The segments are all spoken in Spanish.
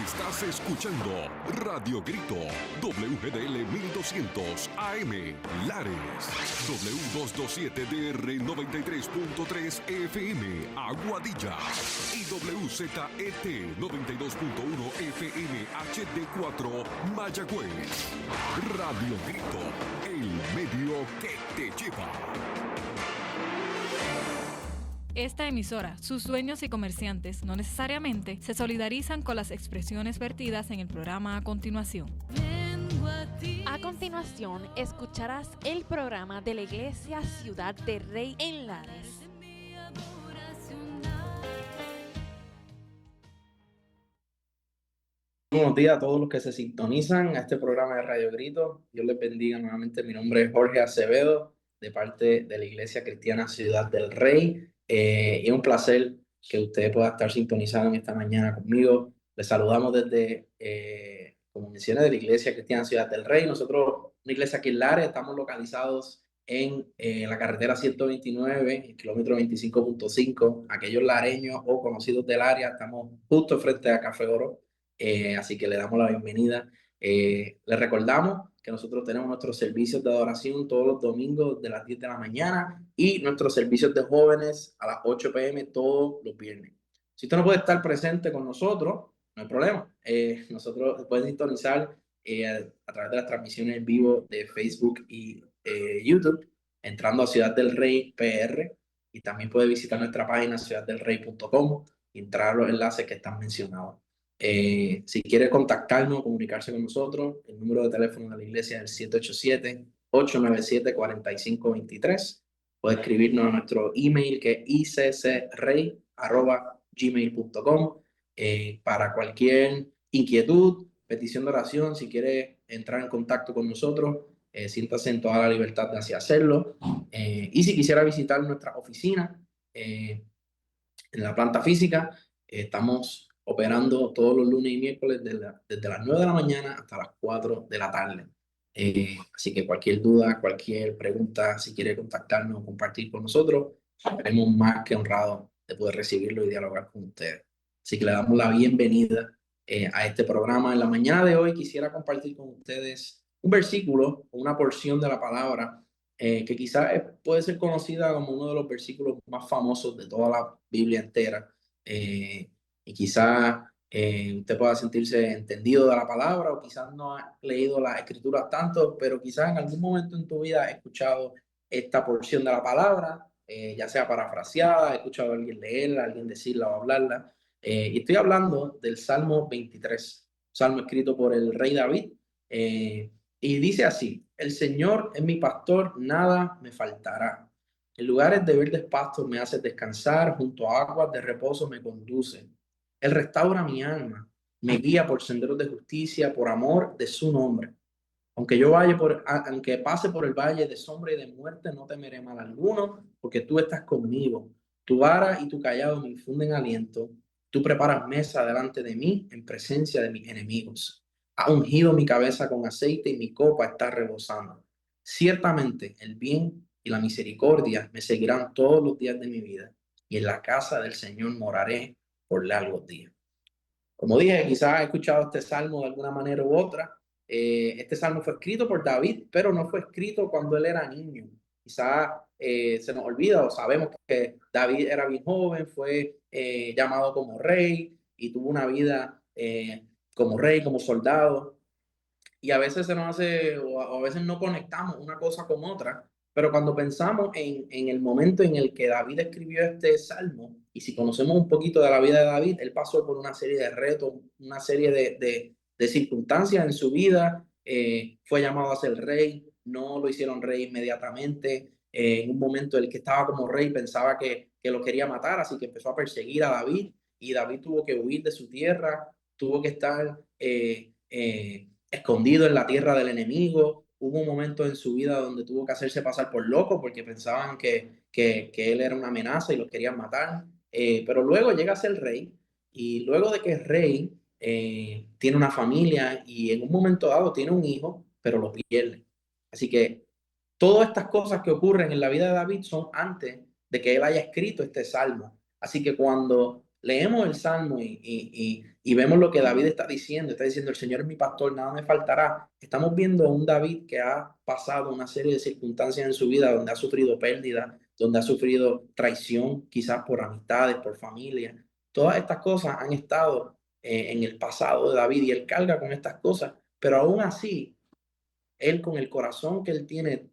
Estás escuchando Radio Grito, WGDL 1200 AM, Lares, W227DR 93.3 FM, Aguadilla, y WZET 92.1 FM HD4, Mayagüez. Radio Grito, el medio que te lleva. Esta emisora, sus dueños y comerciantes no necesariamente se solidarizan con las expresiones vertidas en el programa a continuación. A continuación, escucharás el programa de la Iglesia Ciudad de Rey en Lares. Buenos días a todos los que se sintonizan a este programa de Radio Grito. Dios les bendiga nuevamente. Mi nombre es Jorge Acevedo, de parte de la Iglesia Cristiana Ciudad del Rey. Y es un placer que usted pueda estar sintonizado en esta mañana conmigo. Les saludamos desde, como mencioné, de la Iglesia Cristiana Ciudad del Rey. Nosotros, una iglesia aquí en Lares, estamos localizados en la carretera 129, el kilómetro 25.5. Aquellos lareños o conocidos del área, estamos justo frente a Café Oro. Así que le damos la bienvenida. Les recordamos que nosotros tenemos nuestros servicios de adoración todos los domingos de las 10 de la mañana y nuestros servicios de jóvenes a las 8 p.m. todos los viernes. Si usted no puede estar presente con nosotros, no hay problema. Nosotros pueden sintonizar a través de las transmisiones en vivo de Facebook y YouTube, entrando a Ciudad del Rey PR, y también puede visitar nuestra página ciudaddelrey.com y entrar a los enlaces que están mencionados. Si quiere contactarnos, comunicarse con nosotros, el número de teléfono de la iglesia es el 787-897-4523. Puede escribirnos a nuestro email, que es iccrey@gmail.com, para cualquier inquietud, petición de oración. Si quiere entrar en contacto con nosotros, siéntase en toda la libertad de así hacerlo. Y si quisiera visitar nuestra oficina en la planta física, estamos operando todos los lunes y miércoles desde las 9 de la mañana hasta las 4 de la tarde. Así que cualquier duda, cualquier pregunta, si quiere contactarnos o compartir con nosotros, estaremos más que honrados de poder recibirlo y dialogar con ustedes. Así que le damos la bienvenida a este programa. En la mañana de hoy quisiera compartir con ustedes un versículo, una porción de la palabra que quizás puede ser conocida como uno de los versículos más famosos de toda la Biblia entera. Y quizás usted pueda sentirse entendido de la palabra, o quizás no ha leído las escrituras tanto, pero quizás en algún momento en tu vida has escuchado esta porción de la palabra, ya sea parafraseada, he escuchado a alguien leerla, a alguien decirla o hablarla. Y estoy hablando del Salmo 23, salmo escrito por el rey David, y dice así: el Señor es mi pastor, nada me faltará. En lugares de verdes pastos me hace descansar, junto a aguas de reposo me conduce. Él restaura mi alma, me guía por senderos de justicia, por amor de su nombre. Aunque pase por el valle de sombra y de muerte, no temeré mal alguno, porque tú estás conmigo. Tu vara y tu cayado me infunden aliento. Tú preparas mesa delante de mí en presencia de mis enemigos. Ha ungido mi cabeza con aceite y mi copa está rebosando. Ciertamente el bien y la misericordia me seguirán todos los días de mi vida, y en la casa del Señor moraré por largos días. Como dije, quizás has escuchado este salmo de alguna manera u otra. Este salmo fue escrito por David, pero no fue escrito cuando él era niño. Quizás se nos olvida, o sabemos que David era bien joven, fue llamado como rey y tuvo una vida como rey, como soldado. Y a veces se nos hace, o a veces no conectamos una cosa con otra, pero cuando pensamos en el momento en el que David escribió este salmo, y si conocemos un poquito de la vida de David, él pasó por una serie de retos, una serie de circunstancias en su vida. Fue llamado a ser rey, no lo hicieron rey inmediatamente. En un momento en el que estaba como rey pensaba que lo quería matar, así que empezó a perseguir a David, y David tuvo que huir de su tierra, tuvo que estar escondido en la tierra del enemigo. Hubo un momento en su vida donde tuvo que hacerse pasar por loco porque pensaban que él era una amenaza y los querían matar. Pero luego llega a ser rey, y luego de que es rey, tiene una familia y en un momento dado tiene un hijo, pero lo pierde. Así que todas estas cosas que ocurren en la vida de David son antes de que él haya escrito este salmo. Así que cuando leemos el Salmo y vemos lo que David está diciendo el Señor es mi pastor, nada me faltará. Estamos viendo a un David que ha pasado una serie de circunstancias en su vida donde ha sufrido pérdida, donde ha sufrido traición, quizás por amistades, por familia. Todas estas cosas han estado en el pasado de David y él carga con estas cosas, pero aún así, él con el corazón que él tiene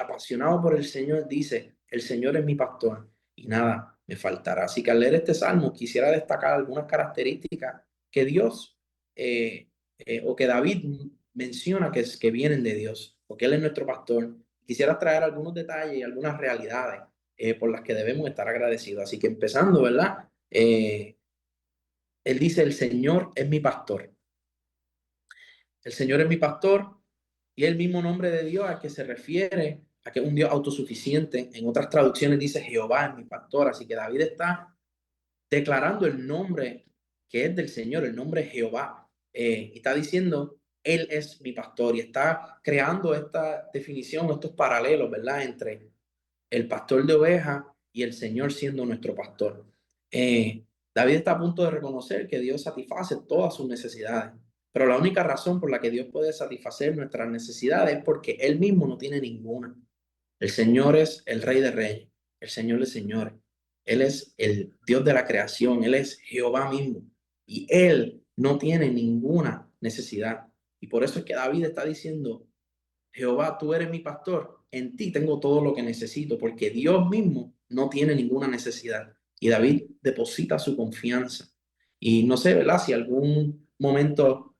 apasionado por el Señor dice, el Señor es mi pastor y nada me faltará. Así que al leer este salmo quisiera destacar algunas características que Dios o que David menciona que vienen de Dios, porque Él es nuestro pastor. Quisiera traer algunos detalles y algunas realidades por las que debemos estar agradecidos. Así que empezando, ¿verdad? Él dice, el Señor es mi pastor. El Señor es mi pastor y el mismo nombre de Dios al que se refiere a que es un Dios autosuficiente. En otras traducciones dice Jehová es mi pastor. Así que David está declarando el nombre que es del Señor, el nombre Jehová. Y está diciendo, Él es mi pastor. Y está creando esta definición, estos paralelos, ¿verdad? Entre el pastor de ovejas y el Señor siendo nuestro pastor. David está a punto de reconocer que Dios satisface todas sus necesidades. Pero la única razón por la que Dios puede satisfacer nuestras necesidades es porque Él mismo no tiene ninguna. El Señor es el Rey de Reyes, el Señor de Señores. Él es el Dios de la creación, Él es Jehová mismo. Y Él no tiene ninguna necesidad. Y por eso es que David está diciendo, Jehová, tú eres mi pastor, en ti tengo todo lo que necesito, porque Dios mismo no tiene ninguna necesidad. Y David deposita su confianza. Y no sé, ¿verdad? Si algún momento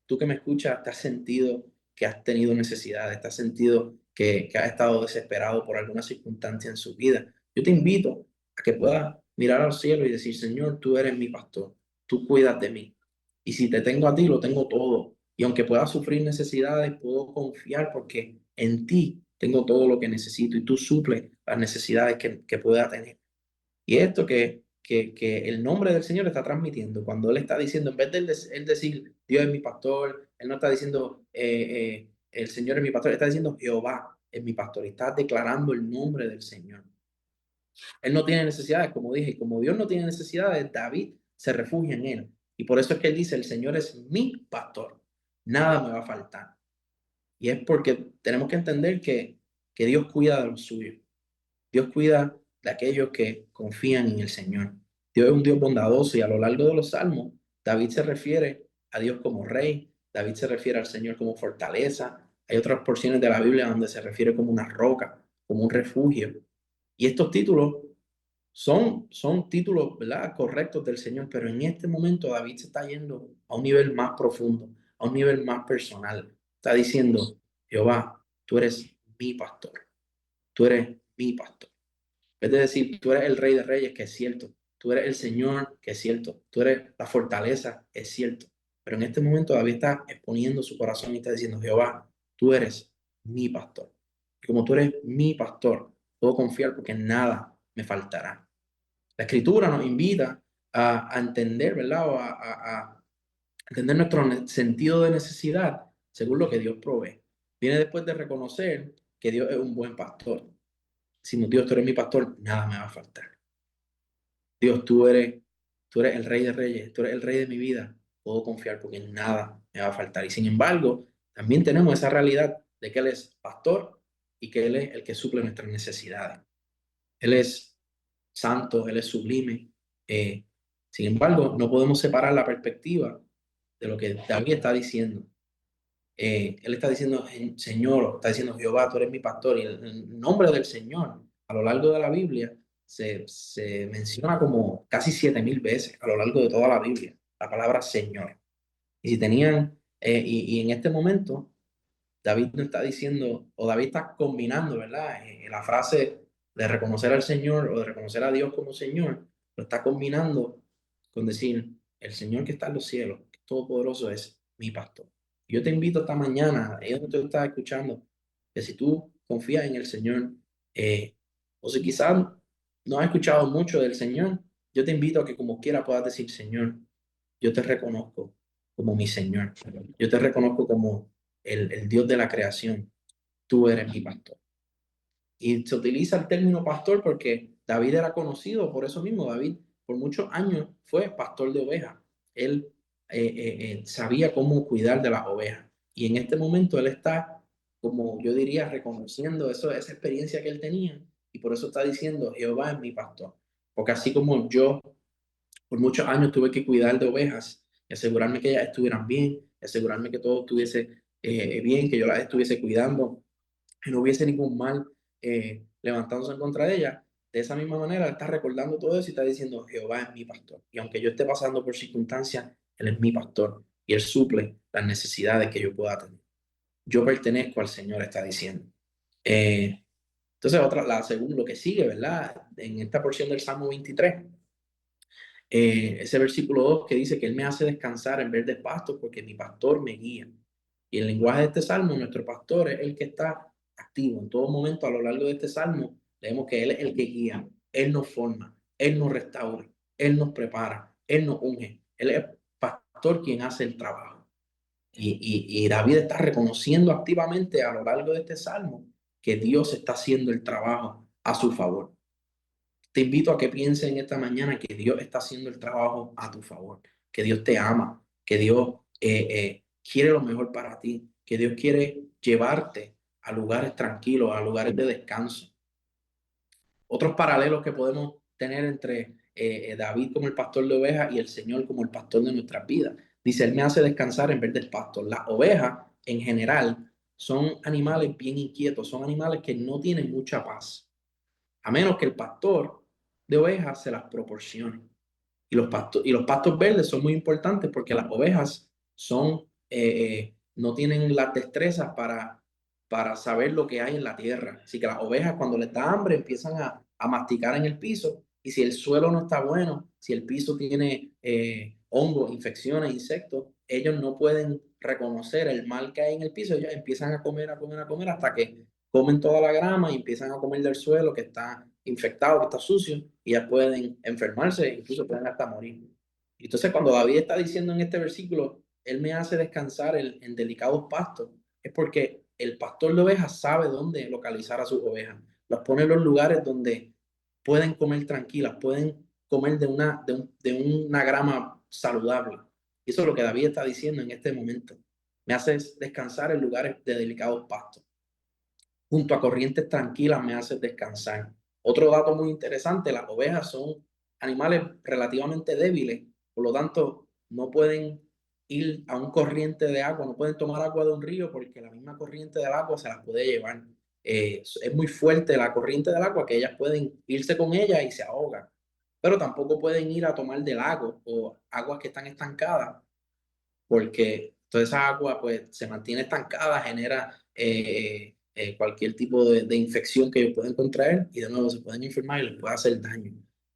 tú que me escuchas te has sentido que has tenido necesidades, te has sentido que has estado desesperado por alguna circunstancia en su vida. Yo te invito a que puedas mirar al cielo y decir, Señor, tú eres mi pastor, tú cuidas de mí. Y si te tengo a ti, lo tengo todo. Y aunque pueda sufrir necesidades, puedo confiar porque en ti tengo todo lo que necesito y tú suples las necesidades que pueda tener. Y esto que el nombre del Señor está transmitiendo, cuando Él está diciendo, en vez de él decir, Dios es mi pastor, Él no está diciendo, el Señor es mi pastor, está diciendo, Jehová es mi pastor, y está declarando el nombre del Señor. Él no tiene necesidades, como dije, y como Dios no tiene necesidades, David se refugia en Él. Y por eso es que Él dice, el Señor es mi pastor, nada me va a faltar. Y es porque tenemos que entender que Dios cuida de los suyos. Dios cuida de aquellos que confían en el Señor. Dios es un Dios bondadoso y a lo largo de los salmos, David se refiere a Dios como rey, David se refiere al Señor como fortaleza. Hay otras porciones de la Biblia donde se refiere como una roca, como un refugio. Y estos títulos son títulos, ¿verdad?, correctos del Señor, pero en este momento David se está yendo a un nivel más profundo, a un nivel más personal. Está diciendo, Jehová, tú eres mi pastor, tú eres mi pastor. Es decir, tú eres el Rey de Reyes, que es cierto, tú eres el Señor, que es cierto, tú eres la fortaleza, es cierto. Pero en este momento David está exponiendo su corazón y está diciendo, Jehová, tú eres mi pastor. Y como tú eres mi pastor, puedo confiar porque nada me faltará. La Escritura nos invita a entender, ¿verdad? O a entender nuestro sentido de necesidad según lo que Dios provee. Viene después de reconocer que Dios es un buen pastor. Si Dios, tú eres mi pastor, nada me va a faltar. Dios, tú eres el Rey de Reyes, tú eres el Rey de mi vida. Puedo confiar porque nada me va a faltar. Y sin embargo, también tenemos esa realidad de que Él es pastor y que Él es el que suple nuestras necesidades. Él es santo, Él es sublime. Sin embargo, no podemos separar la perspectiva de lo que David está diciendo. Él está diciendo, Señor, está diciendo Jehová, tú eres mi pastor. Y el nombre del Señor a lo largo de la Biblia se menciona como casi 7,000 veces a lo largo de toda la Biblia, la palabra Señor. Y si tenían, y en este momento, David no está diciendo, o David está combinando, ¿verdad? La frase de reconocer al Señor o de reconocer a Dios como Señor, lo está combinando con decir, el Señor que está en los cielos, que es todopoderoso, es mi pastor. Yo te invito esta mañana, ahí donde tú estás escuchando, que si tú confías en el Señor, o si quizás no has escuchado mucho del Señor, yo te invito a que como quiera puedas decir, Señor, yo te reconozco como mi Señor. Yo te reconozco como el Dios de la creación. Tú eres mi pastor. Y se utiliza el término pastor porque David era conocido por eso mismo. David por muchos años fue pastor de ovejas. Él sabía cómo cuidar de las ovejas. Y en este momento él está, como yo diría, reconociendo esa experiencia que él tenía. Y por eso está diciendo, Jehová es mi pastor. Porque así como yo por muchos años tuve que cuidar de ovejas y asegurarme que ellas estuvieran bien, asegurarme que todo estuviese bien, que yo las estuviese cuidando, que no hubiese ningún mal levantándose en contra de ellas. De esa misma manera, él está recordando todo eso y está diciendo, Jehová es mi pastor. Y aunque yo esté pasando por circunstancias, él es mi pastor y él suple las necesidades que yo pueda tener. Yo pertenezco al Señor, está diciendo. Entonces, la segunda, lo que sigue, ¿verdad? En esta porción del Salmo 23, ese versículo 2 que dice que Él me hace descansar en verdes pastos porque mi pastor me guía. Y el lenguaje de este salmo, nuestro pastor es el que está activo en todo momento. A lo largo de este salmo, leemos que Él es el que guía, Él nos forma, Él nos restaura, Él nos prepara, Él nos unge. Él es el pastor quien hace el trabajo. Y David está reconociendo activamente a lo largo de este salmo que Dios está haciendo el trabajo a su favor. Te invito a que pienses en esta mañana que Dios está haciendo el trabajo a tu favor, que Dios te ama, que Dios quiere lo mejor para ti, que Dios quiere llevarte a lugares tranquilos, a lugares de descanso. Otros paralelos que podemos tener entre David como el pastor de ovejas y el Señor como el pastor de nuestras vidas. Dice, Él me hace descansar en verdes pastos. Las ovejas, en general, son animales bien inquietos, son animales que no tienen mucha paz, a menos que el pastor de ovejas se las proporcione. Y los pastos verdes son muy importantes porque las ovejas no tienen las destrezas para saber lo que hay en la tierra. Así que las ovejas, cuando les da hambre, empiezan a masticar en el piso. Y si el suelo no está bueno, si el piso tiene hongos, infecciones, insectos, ellos no pueden reconocer el mal que hay en el piso. Ellos empiezan a comer hasta que comen toda la grama y empiezan a comer del suelo que está infectado, que está sucio, y ya pueden enfermarse, incluso pueden hasta morir. Entonces, cuando David está diciendo en este versículo, Él me hace descansar en delicados pastos, es porque el pastor de ovejas sabe dónde localizar a sus ovejas. Las pone en los lugares donde pueden comer tranquilas, pueden comer de una grama saludable. Y eso es lo que David está diciendo en este momento. Me haces descansar en lugares de delicados pastos. Junto a corrientes tranquilas me haces descansar. Otro dato muy interesante, las ovejas son animales relativamente débiles, por lo tanto no pueden ir a un corriente de agua, no pueden tomar agua de un río porque la misma corriente del agua se las puede llevar. Es muy fuerte la corriente del agua que ellas pueden irse con ella y se ahogan, pero tampoco pueden ir a tomar del lago o aguas que están estancadas porque toda esa agua pues se mantiene estancada, genera cualquier tipo de infección que ellos pueden contraer y de nuevo se pueden enfermar y les puede hacer daño.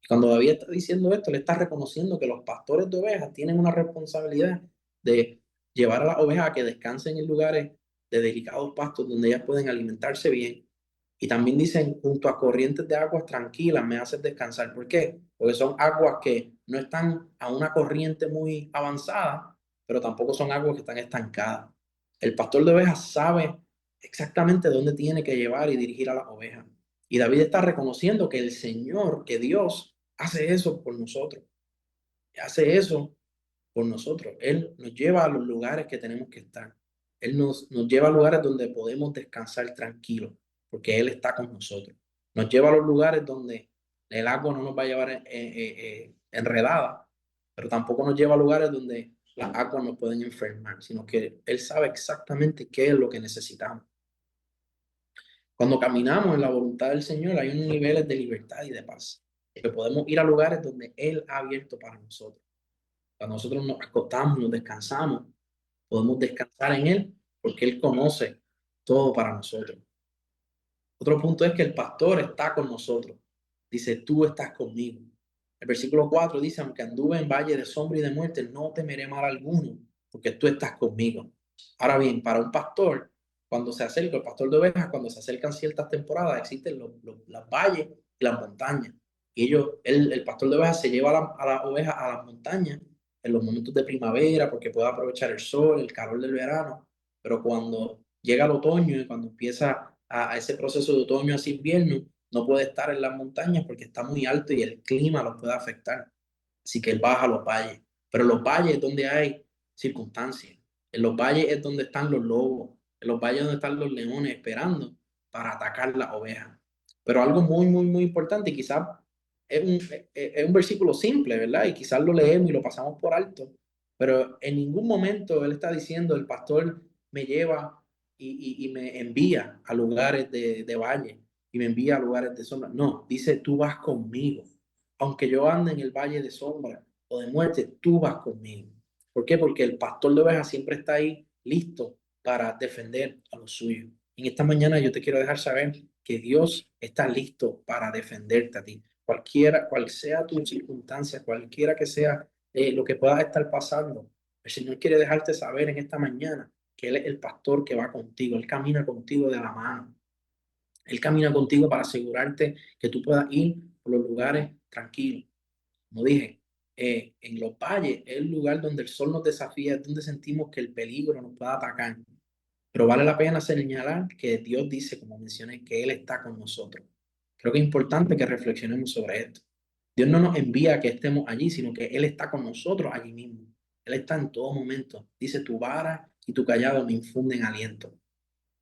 Cuando David está diciendo esto, le está reconociendo que los pastores de ovejas tienen una responsabilidad de llevar a las ovejas a que descansen en lugares de delicados pastos donde ellas pueden alimentarse bien. Y también dicen, junto a corrientes de aguas tranquilas me haces descansar. ¿Por qué? Porque son aguas que no están a una corriente muy avanzada, pero tampoco son aguas que están estancadas. El pastor de ovejas sabe exactamente dónde tiene que llevar y dirigir a las ovejas. Y David está reconociendo que el Señor, que Dios, hace eso por nosotros. Hace eso por nosotros. Él nos lleva a los lugares que tenemos que estar. Él nos lleva a lugares donde podemos descansar tranquilos, porque Él está con nosotros. Nos lleva a los lugares donde el agua no nos va a llevar enredada, pero tampoco nos lleva a lugares donde las aguas nos pueden enfermar, sino que Él sabe exactamente qué es lo que necesitamos. Cuando caminamos en la voluntad del Señor, hay unos niveles de libertad y de paz, que podemos ir a lugares donde Él ha abierto para nosotros. Cuando nosotros nos acostamos, nos descansamos, podemos descansar en Él porque Él conoce todo para nosotros. Otro punto es que el pastor está con nosotros. Dice, tú estás conmigo. El versículo 4 dice, aunque anduve en valle de sombra y de muerte, no temeré mal alguno, porque tú estás conmigo. Ahora bien, para un pastor, cuando se acerca, el pastor de ovejas, cuando se acercan ciertas temporadas, existen las valles y las montañas. Y el pastor de ovejas se lleva a las ovejas a las montañas en los momentos de primavera, porque puede aprovechar el sol, el calor del verano. Pero cuando llega el otoño y cuando empieza a ese proceso de otoño hacia invierno, no puede estar en las montañas porque está muy alto y el clima los puede afectar. Así que Él baja a los valles. Pero en los valles es donde hay circunstancias. En los valles es donde están los lobos. En los valles es donde están los leones esperando para atacar las ovejas. Pero algo muy, muy, muy importante, y quizás es un versículo simple, ¿verdad? Y quizás lo leemos y lo pasamos por alto. Pero en ningún momento Él está diciendo, el pastor me lleva y me envía a lugares de valle y me envía a lugares de sombra. No, dice, tú vas conmigo. Aunque yo ande en el valle de sombra o de muerte, tú vas conmigo. ¿Por qué? Porque el pastor de ovejas siempre está ahí listo para defender a los suyos. En esta mañana yo te quiero dejar saber que Dios está listo para defenderte a ti. Cualquiera, cual sea tu circunstancia, cualquiera que sea lo que puedas estar pasando, el Señor quiere dejarte saber en esta mañana que Él es el pastor que va contigo. Él camina contigo de la mano. Él camina contigo para asegurarte que tú puedas ir por los lugares tranquilos. Como dije, en los valles es el lugar donde el sol nos desafía, es donde sentimos que el peligro nos puede atacar. Pero vale la pena señalar que Dios dice, como mencioné, que Él está con nosotros. Creo que es importante que reflexionemos sobre esto. Dios no nos envía a que estemos allí, sino que Él está con nosotros allí mismo. Él está en todo momento. Dice, tu vara y tu callado me infunden aliento.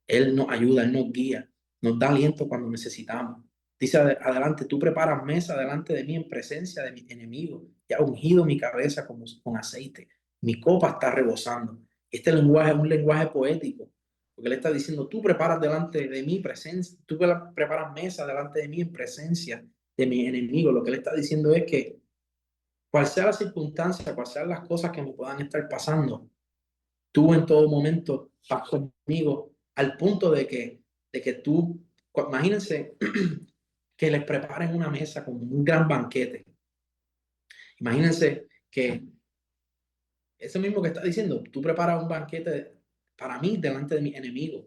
Él nos ayuda, Él nos guía, nos da aliento cuando necesitamos. Dice adelante, tú preparas mesa delante de mí en presencia de mis enemigos. Ya ungido mi cabeza con aceite. Mi copa está rebosando. Este lenguaje es un lenguaje poético, porque Él está diciendo, tú preparas delante de mí presencia, tú preparas mesa delante de mí en presencia de mis enemigos. Lo que Él está diciendo es que cual sea la circunstancia, cual sean las cosas que me puedan estar pasando, tú en todo momento vas conmigo al punto de que tú, imagínense que les preparen una mesa con un gran banquete. Imagínense que eso mismo que está diciendo, tú preparas un banquete para mí delante de mis enemigos.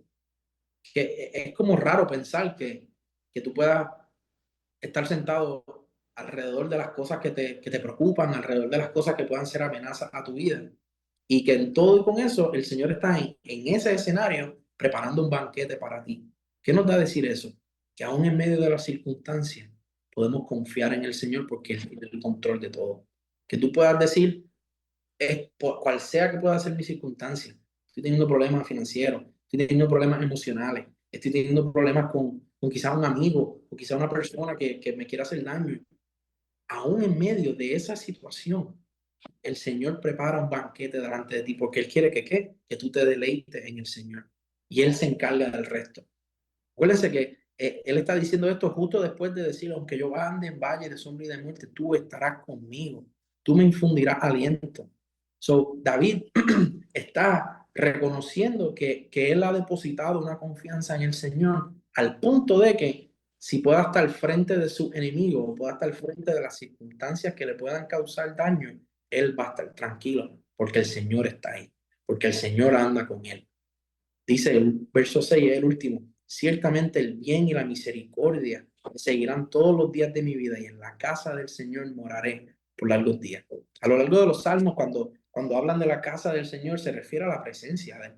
Que es como raro pensar que tú puedas estar sentado alrededor de las cosas que te preocupan, alrededor de las cosas que puedan ser amenazas a tu vida. Y que en todo y con eso, el Señor está en ese escenario preparando un banquete para ti. ¿Qué nos da a decir eso? Que aún en medio de las circunstancias podemos confiar en el Señor porque Él tiene el control de todo. Que tú puedas decir, cual sea que pueda ser mi circunstancia, estoy teniendo problemas financieros, estoy teniendo problemas emocionales, estoy teniendo problemas con quizá un amigo o quizá una persona que me quiera hacer daño. Aún en medio de esa situación, el Señor prepara un banquete delante de ti porque Él quiere que tú te deleites en el Señor y Él se encarga del resto. Acuérdense que Él está diciendo esto justo después de decir, aunque yo ande en valle de sombra y de muerte, tú estarás conmigo, tú me infundirás aliento. So, David está reconociendo que Él ha depositado una confianza en el Señor al punto de que si pueda estar al frente de su enemigo o pueda estar al frente de las circunstancias que le puedan causar daño, Él va a estar tranquilo porque el Señor está ahí, porque el Señor anda con Él. Dice el verso 6, el último, ciertamente el bien y la misericordia me seguirán todos los días de mi vida y en la casa del Señor moraré por largos días. A lo largo de los salmos, cuando hablan de la casa del Señor, se refiere a la presencia de Él.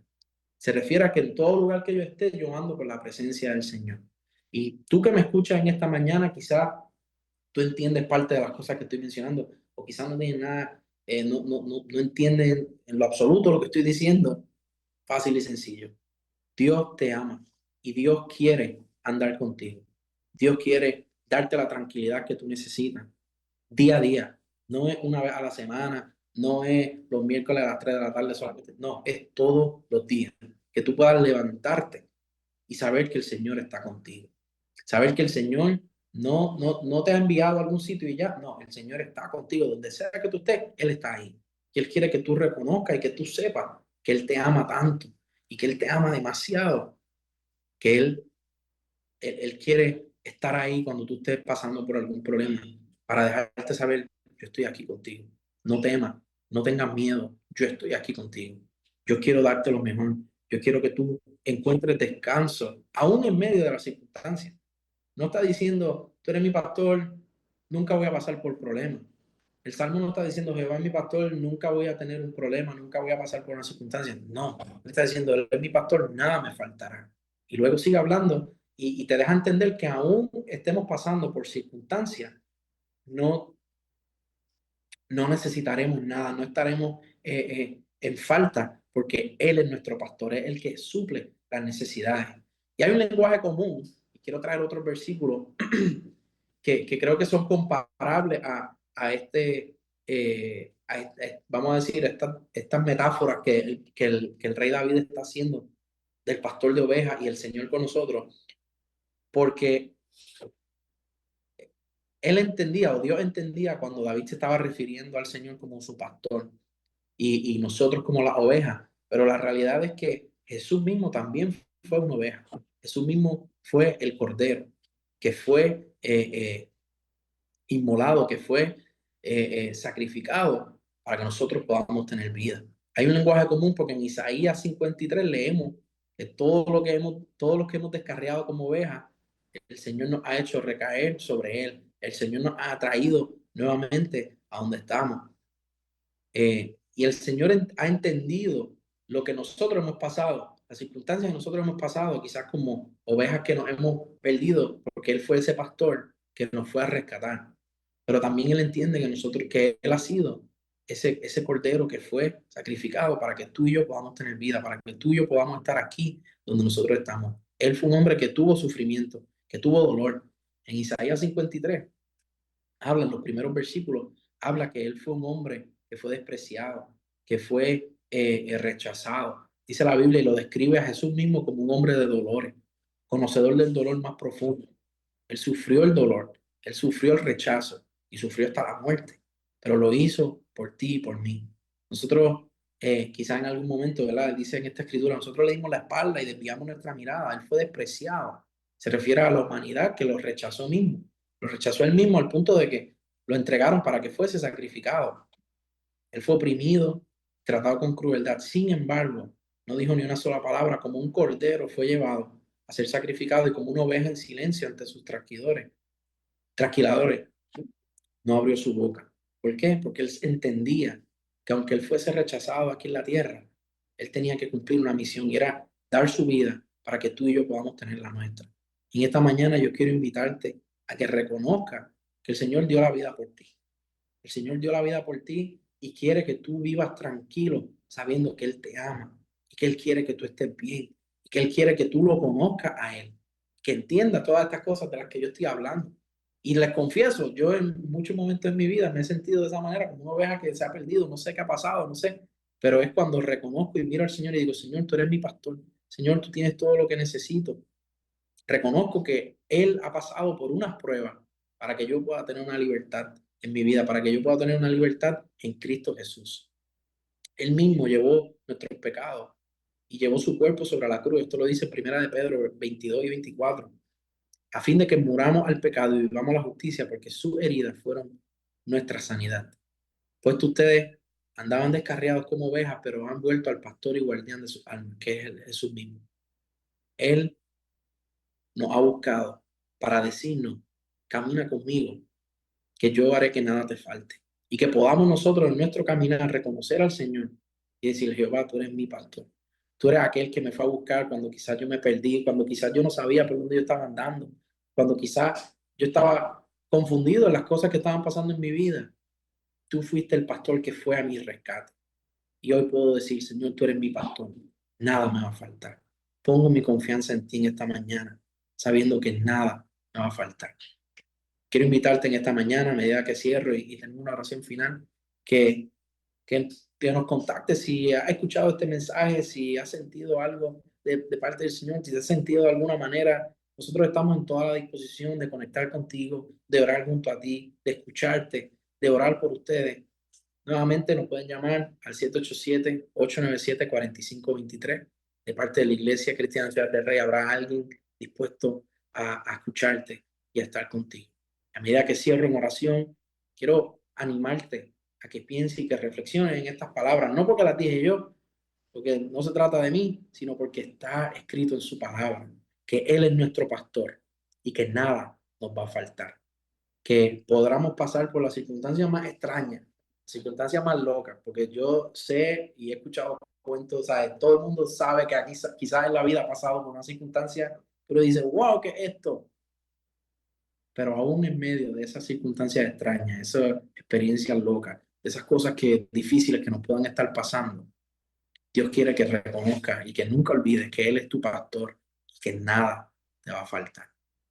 Se refiere a que en todo lugar que yo esté, yo ando con la presencia del Señor. Y tú que me escuchas en esta mañana, quizás tú entiendes parte de las cosas que estoy mencionando, o quizás no tienes nada, no entiendes en lo absoluto lo que estoy diciendo. Fácil y sencillo. Dios te ama y Dios quiere andar contigo. Dios quiere darte la tranquilidad que tú necesitas día a día. No es una vez a la semana, no es los miércoles a las 3 de la tarde solamente. No, es todos los días. Que tú puedas levantarte y saber que el Señor está contigo. Saber que el Señor no te ha enviado a algún sitio y ya. No, el Señor está contigo. Donde sea que tú estés, Él está ahí. Y Él quiere que tú reconozcas y que tú sepas que Él te ama tanto y que Él te ama demasiado, que Él quiere estar ahí cuando tú estés pasando por algún problema, para dejarte saber, yo estoy aquí contigo. No temas, no tengas miedo, yo estoy aquí contigo. Yo quiero darte lo mejor. Yo quiero que tú encuentres descanso, aún en medio de las circunstancias. No está diciendo, tú eres mi pastor, nunca voy a pasar por problemas. El Salmo no está diciendo, Jehová es mi pastor, nunca voy a tener un problema, nunca voy a pasar por una circunstancia. No, él está diciendo, él es mi pastor, nada me faltará. Y luego sigue hablando y te deja entender que aún estemos pasando por circunstancias, no no necesitaremos nada, no estaremos en falta, porque Él es nuestro pastor, es el que suple las necesidades. Y hay un lenguaje común, y quiero traer otros versículos que creo que son comparables vamos a decir, estas metáforas que el rey David está haciendo del pastor de ovejas y el Señor con nosotros, porque él entendía, o Dios entendía, cuando David se estaba refiriendo al Señor como su pastor y nosotros como las ovejas, pero la realidad es que Jesús mismo también fue una oveja. Jesús mismo fue el cordero que fue inmolado, que fue sacrificado para que nosotros podamos tener vida. Hay un lenguaje común porque en Isaías 53 leemos que todos los que hemos descarriado como ovejas, el Señor nos ha hecho recaer sobre Él. El Señor nos ha traído nuevamente a donde estamos. Y el Señor ha entendido lo que nosotros hemos pasado, las circunstancias que nosotros hemos pasado, quizás como ovejas que nos hemos perdido, porque Él fue ese pastor que nos fue a rescatar. Pero también Él entiende que Él ha sido ese cordero que fue sacrificado para que tú y yo podamos tener vida, para que tú y yo podamos estar aquí donde nosotros estamos. Él fue un hombre que tuvo sufrimiento, que tuvo dolor. En Isaías 53, habla en los primeros versículos, habla que Él fue un hombre que fue despreciado, que fue rechazado. Dice la Biblia y lo describe a Jesús mismo como un hombre de dolores, conocedor del dolor más profundo. Él sufrió el dolor, Él sufrió el rechazo y sufrió hasta la muerte, pero lo hizo por ti y por mí. Nosotros, quizás en algún momento, ¿verdad? Dice en esta escritura, nosotros le dimos la espalda y desviamos nuestra mirada. Él fue despreciado. Se refiere a la humanidad que lo rechazó mismo. Lo rechazó él mismo al punto de que lo entregaron para que fuese sacrificado. Él fue oprimido, tratado con crueldad. Sin embargo, no dijo ni una sola palabra. Como un cordero fue llevado a ser sacrificado y como una oveja en silencio ante sus trasquiladores, no abrió su boca. ¿Por qué? Porque él entendía que aunque él fuese rechazado aquí en la tierra, él tenía que cumplir una misión y era dar su vida para que tú y yo podamos tener la nuestra. Y en esta mañana yo quiero invitarte a que reconozca que el Señor dio la vida por ti. El Señor dio la vida por ti y quiere que tú vivas tranquilo sabiendo que Él te ama y que Él quiere que tú estés bien y que Él quiere que tú lo conozcas a Él, que entienda todas estas cosas de las que yo estoy hablando. Y les confieso, yo en muchos momentos en mi vida me he sentido de esa manera, como una oveja que se ha perdido, no sé qué ha pasado, no sé, pero es cuando reconozco y miro al Señor y digo, Señor, tú eres mi pastor, Señor, tú tienes todo lo que necesito. Reconozco que Él ha pasado por unas pruebas para que yo pueda tener una libertad en mi vida, para que yo pueda tener una libertad en Cristo Jesús. Él mismo llevó nuestros pecados y llevó su cuerpo sobre la cruz. Esto lo dice Primera de Pedro 22 y 24. A fin de que muramos al pecado y vivamos la justicia, porque sus heridas fueron nuestra sanidad. Pues ustedes andaban descarriados como ovejas, pero han vuelto al pastor y guardián de sus almas, que es Jesús mismo. Él nos ha buscado para decirnos, camina conmigo, que yo haré que nada te falte. Y que podamos nosotros en nuestro caminar reconocer al Señor y decir, Jehová, tú eres mi pastor. Tú eres aquel que me fue a buscar cuando quizás yo me perdí, cuando quizás yo no sabía por dónde yo estaba andando, cuando quizás yo estaba confundido en las cosas que estaban pasando en mi vida. Tú fuiste el pastor que fue a mi rescate. Y hoy puedo decir, Señor, tú eres mi pastor. Nada me va a faltar. Pongo mi confianza en ti en esta mañana, sabiendo que nada me va a faltar. Quiero invitarte en esta mañana, a medida que cierro y tengo una oración final, que, que, que nos contactes si has escuchado este mensaje, si has sentido algo de parte del Señor, si te has sentido de alguna manera. Nosotros estamos en toda la disposición de conectar contigo, de orar junto a ti, de escucharte, de orar por ustedes. Nuevamente nos pueden llamar al 787-897-4523. De parte de la Iglesia Cristiana Ciudad del Rey habrá alguien dispuesto a escucharte y a estar contigo. A medida que cierro en oración, quiero animarte a que pienses y que reflexiones en estas palabras, no porque las dije yo, porque no se trata de mí, sino porque está escrito en su palabra, que Él es nuestro pastor y que nada nos va a faltar, que podamos pasar por las circunstancias más extrañas, circunstancias más locas, porque yo sé y he escuchado cuentos, ¿sabes? Todo el mundo sabe que aquí quizás en la vida ha pasado por una circunstancia, pero dice, wow, ¿qué es esto? Pero aún en medio de esas circunstancias extrañas, esas experiencias locas, esas cosas difíciles que nos puedan estar pasando, Dios quiere que reconozcas y que nunca olvides que Él es tu pastor y que nada te va a faltar.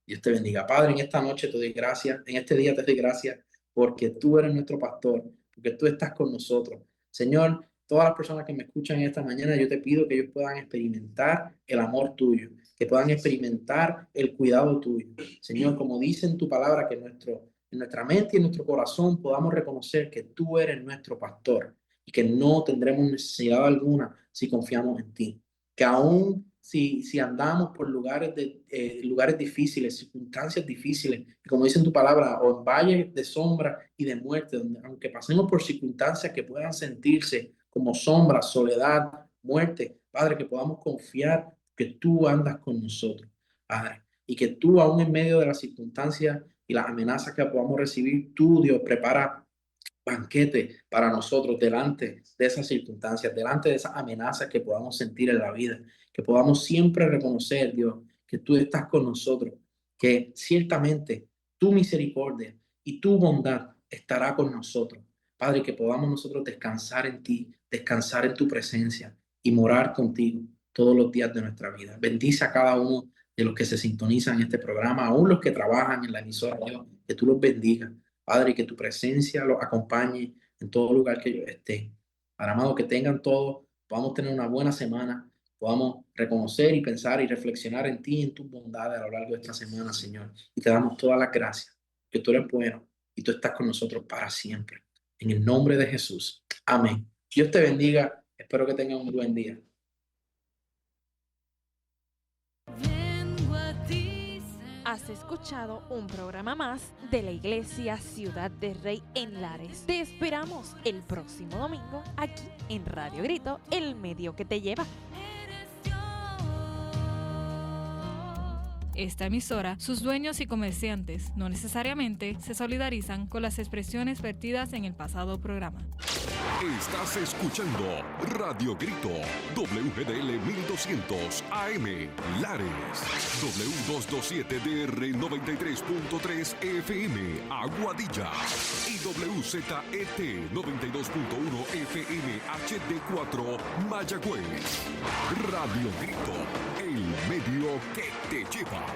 Dios te bendiga. Padre, en esta noche te doy gracias, en este día te doy gracias porque tú eres nuestro pastor, porque tú estás con nosotros. Señor, todas las personas que me escuchan esta mañana, yo te pido que ellos puedan experimentar el amor tuyo, que puedan experimentar el cuidado tuyo. Señor, como dice en tu palabra, que en nuestra mente y en nuestro corazón podamos reconocer que tú eres nuestro pastor y que no tendremos necesidad alguna si confiamos en ti. Que aún si andamos por lugares difíciles, circunstancias difíciles, como dice en tu palabra, o en valles de sombra y de muerte, donde aunque pasemos por circunstancias que puedan sentirse como sombra, soledad, muerte, Padre, que podamos confiar que tú andas con nosotros, Padre, y que tú aún en medio de las circunstancias y las amenazas que podamos recibir, tú, Dios, prepara banquete para nosotros delante de esas circunstancias, delante de esas amenazas que podamos sentir en la vida, que podamos siempre reconocer, Dios, que tú estás con nosotros, que ciertamente tu misericordia y tu bondad estará con nosotros. Padre, que podamos nosotros descansar en ti, descansar en tu presencia y morar contigo todos los días de nuestra vida. Bendice a cada uno de los que se sintonizan en este programa, aún los que trabajan en la emisora, Dios, que tú los bendigas. Padre, que tu presencia los acompañe en todo lugar que ellos estén. Padre amado, que tengan todo, podamos tener una buena semana, podamos reconocer y pensar y reflexionar en ti y en tus bondades a lo largo de esta semana, Señor. Y te damos todas las gracias, que tú eres bueno y tú estás con nosotros para siempre. En el nombre de Jesús. Amén. Dios te bendiga. Espero que tengan un buen día. Has escuchado un programa más de la Iglesia Ciudad de Rey en Lares. Te esperamos el próximo domingo aquí en Radio Grito, el medio que te lleva. Esta emisora, sus dueños y comerciantes no necesariamente se solidarizan con las expresiones vertidas en el pasado programa. Estás escuchando Radio Grito, WGDL 1200 AM, Lares, W227DR 93.3 FM, Aguadilla, y WZET 92.1 FM HD4, Mayagüez. Radio Grito, el medio que te lleva.